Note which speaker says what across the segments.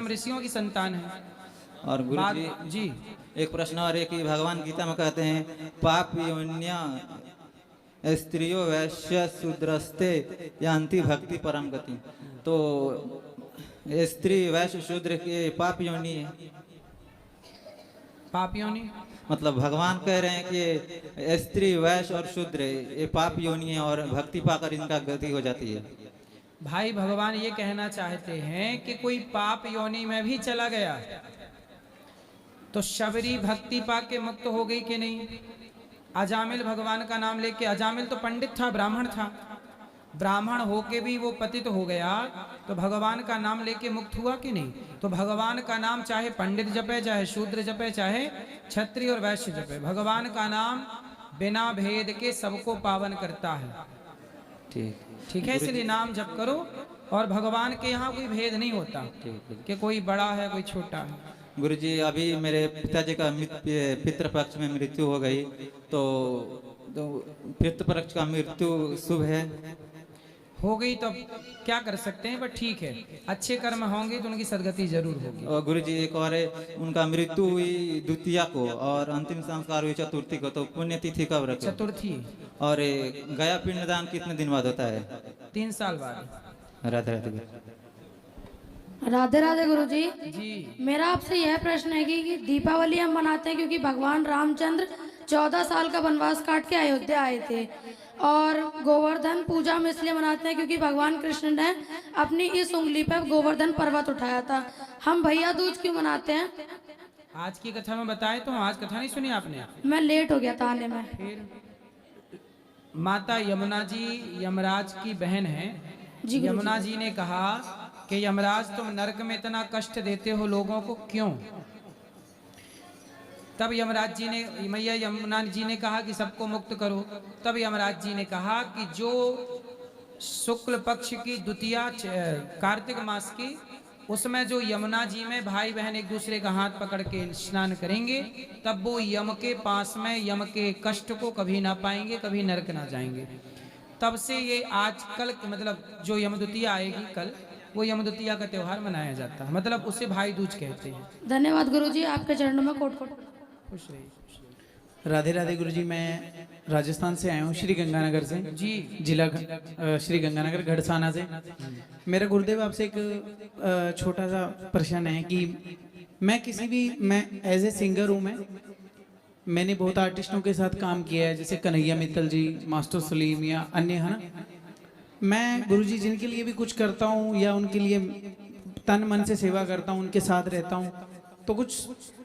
Speaker 1: हम ऋषियों की संतान हैं।
Speaker 2: और गुरु
Speaker 1: बात
Speaker 2: जी
Speaker 1: जी
Speaker 2: एक प्रश्न और है कि भगवान गीता में कहते हैं पाप योन्या स्त्रियो वैश्य शूद्रस्ते यान्ति भक्ति परम गति। तो स्त्री वैश्य शूद्र के पाप योनि है,
Speaker 1: पापियों ने
Speaker 2: मतलब भगवान कह रहे हैं कि स्त्री वैश्य और शूद्र ये पाप योनि है और भक्ति पाकर इनका गति हो जाती है।
Speaker 1: भाई भगवान ये कहना चाहते हैं कि कोई पाप योनि में भी चला गया तो शबरी भक्ति पाक के मुक्त हो गई कि नहीं। अजामिल भगवान का नाम लेके, अजामिल तो पंडित था, ब्राह्मण था, ब्राह्मण होके भी वो पतित हो गया तो भगवान का नाम लेके मुक्त हुआ कि नहीं। तो भगवान का नाम चाहे पंडित जपे, चाहे शूद्र जपे, चाहे क्षत्रिय और वैश्य जपे, भगवान का नाम बिना भेद के सबको पावन करता है। ठीक है, इसलिए नाम जप करो। और भगवान के यहाँ कोई भेद नहीं होता कि कोई बड़ा है कोई छोटा है।
Speaker 2: गुरु जी अभी मेरे पिताजी का पितृपक्ष में मृत्यु हो गई तो पितृपक्ष का मृत्यु शुभ है
Speaker 1: हो गई तो क्या कर सकते हैं, बट ठीक है, अच्छे कर्म होंगे तो उनकी सदगति जरूर होगी।
Speaker 2: और गुरु जी एक और है, उनका मृत्यु हुई द्वितीया को और अंतिम संस्कार हुई चतुर्थी को, तो पुण्यतिथि कब रखो?
Speaker 1: चतुर्थी।
Speaker 2: और गया पिंडदान कितने दिन बाद होता है?
Speaker 1: 3 साल बाद।
Speaker 2: राधे राधे।
Speaker 3: राधे राधे गुरु जी।
Speaker 1: जी
Speaker 3: मेरा आपसे यह प्रश्न है कि दीपावली हम मनाते हैं क्योंकि भगवान रामचंद्र 14 साल का वनवास काट के अयोध्या आए थे, और गोवर्धन पूजा हम इसलिए मनाते हैं क्योंकि भगवान कृष्ण ने अपनी इस उंगली पर गोवर्धन पर्वत उठाया था। हम भैया दूज क्यों मनाते हैं?
Speaker 1: आज की कथा में बताए तो आज कथा नहीं सुनी आपने?
Speaker 3: मैं लेट हो गया था आने में।
Speaker 1: फिर माता यमुना जी यमराज की बहन है। यमुना जी ने कहा कि यमराज तुम नरक में इतना कष्ट देते हो लोगों को क्यों? तब यमराज जी ने, मैया यमुना जी ने कहा कि सबको मुक्त करो। तब यमराज जी ने कहा कि जो शुक्ल पक्ष की द्वितीया कार्तिक मास की, उसमें जो यमुना जी में भाई बहन एक दूसरे का हाथ पकड़ के स्नान करेंगे तब वो यम के पास में यम के कष्ट को कभी ना पाएंगे, कभी नरक ना जाएंगे। तब से ये आज कल मतलब जो यमद्वितीया आएगी कल, वो यमद्वितीया का त्योहार मनाया जाता है, मतलब उसे भाई दूज कहते हैं।
Speaker 3: धन्यवाद गुरुजी, आपके चरणों में कोट कोट।
Speaker 1: खुश रहिए।
Speaker 4: राधे राधे गुरुजी। मैं राजस्थान से आया हूँ, श्री गंगानगर से
Speaker 1: जी
Speaker 4: जिला श्री गंगानगर घड़साना से। मेरा गुरुदेव आपसे एक छोटा सा प्रश्न है कि मैं एज ए सिंगर हूँ, मैंने बहुत आर्टिस्टों के साथ काम किया है, जैसे कन्हैया मित्तल जी, मास्टर सलीम या अन्य, है ना। मैं गुरुजी जिनके लिए भी कुछ करता हूँ या उनके लिए तन मन से सेवा करता हूँ, उनके साथ रहता हूँ, तो कुछ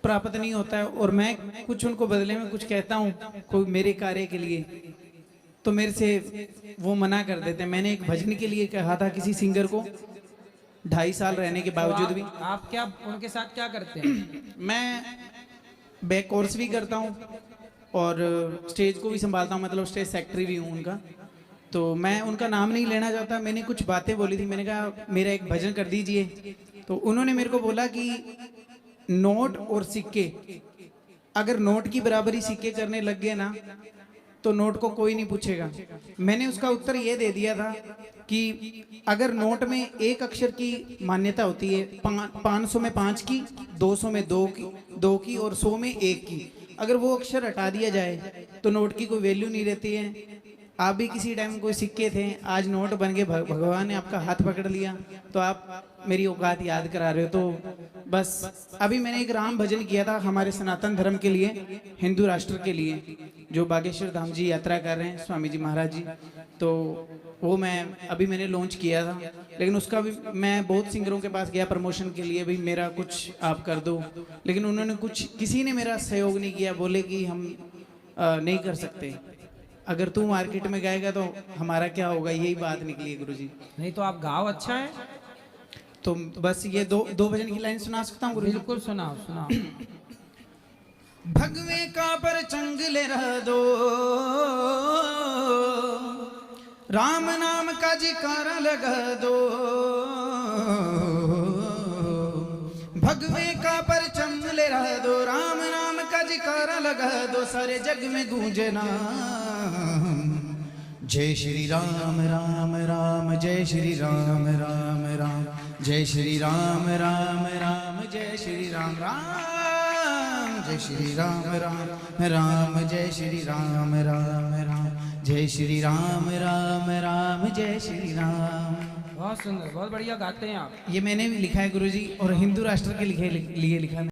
Speaker 4: प्राप्त नहीं होता है, और मैं कुछ उनको बदले में कुछ कहता हूँ कोई मेरे कार्य के लिए, तो मेरे से वो मना कर देते हैं। मैंने एक भजन के लिए कहा था किसी सिंगर को, 2.5 साल रहने के बावजूद भी।
Speaker 1: आप क्या उनके साथ क्या करते हैं?
Speaker 4: मैं बैक कोर्स भी करता हूँ और स्टेज को भी संभालता हूँ, मतलब स्टेज सेक्रेटरी भी हूँ उनका। तो मैं उनका नाम नहीं लेना चाहता। मैंने कुछ बातें बोली थी, मैंने कहा मेरा एक भजन कर दीजिए, तो उन्होंने मेरे को बोला कि नोट और सिक्के, अगर नोट की बराबरी सिक्के करने लग गए ना तो नोट को कोई नहीं पूछेगा। मैंने उसका उत्तर ये दे दिया था कि अगर नोट में एक अक्षर की मान्यता होती है, 500 में 5 की, 200 में 2 की और 100 में 1 की, अगर वो अक्षर हटा दिया जाए तो नोट की कोई वैल्यू नहीं रहती है। आप भी किसी टाइम कोई सिक्के थे, आज नोट बन गए, भगवान ने आपका हाथ पकड़ लिया, तो आप मेरी औकात याद करा रहे हो। तो बस अभी मैंने एक राम भजन किया था हमारे सनातन धर्म के लिए, हिंदू राष्ट्र के लिए, जो बागेश्वर धाम जी यात्रा कर रहे हैं स्वामी जी महाराज जी, तो वो मैंने लॉन्च किया था। लेकिन उसका भी मैं बहुत सिंगरों के पास गया प्रमोशन के लिए, भी मेरा कुछ आप कर दो, लेकिन उन्होंने किसी ने मेरा सहयोग नहीं किया, बोले कि हम नहीं कर सकते, अगर तू मार्केट में गाएगा तो हमारा क्या होगा, यही बात निकली है गुरुजी।
Speaker 1: नहीं तो आप गाओ, अच्छा है।
Speaker 4: तो बस ये दो भजन की लाइन सुना सकता हूँ गुरुजी?
Speaker 1: बिल्कुल सुनाओ सुनाओ।
Speaker 4: भगवे का पर चंग ले रह दो, राम नाम का जिकारा लगा दो, भगवे का पर चंग ले रह दो, राम नाम का जिकारा लगा दो, सारे जग में गूंजे नाम, जय श्री राम राम राम, जय श्री राम राम राम, जय श्री राम राम राम। जय श्री राम राम राम जय श्री राम राम राम जय श्री राम राम राम जय श्री राम।
Speaker 1: बहुत सुंदर, बहुत बढ़िया गाते हैं आप।
Speaker 4: ये मैंने भी लिखा है गुरुजी, और हिंदू राष्ट्र के लिए लिखा है।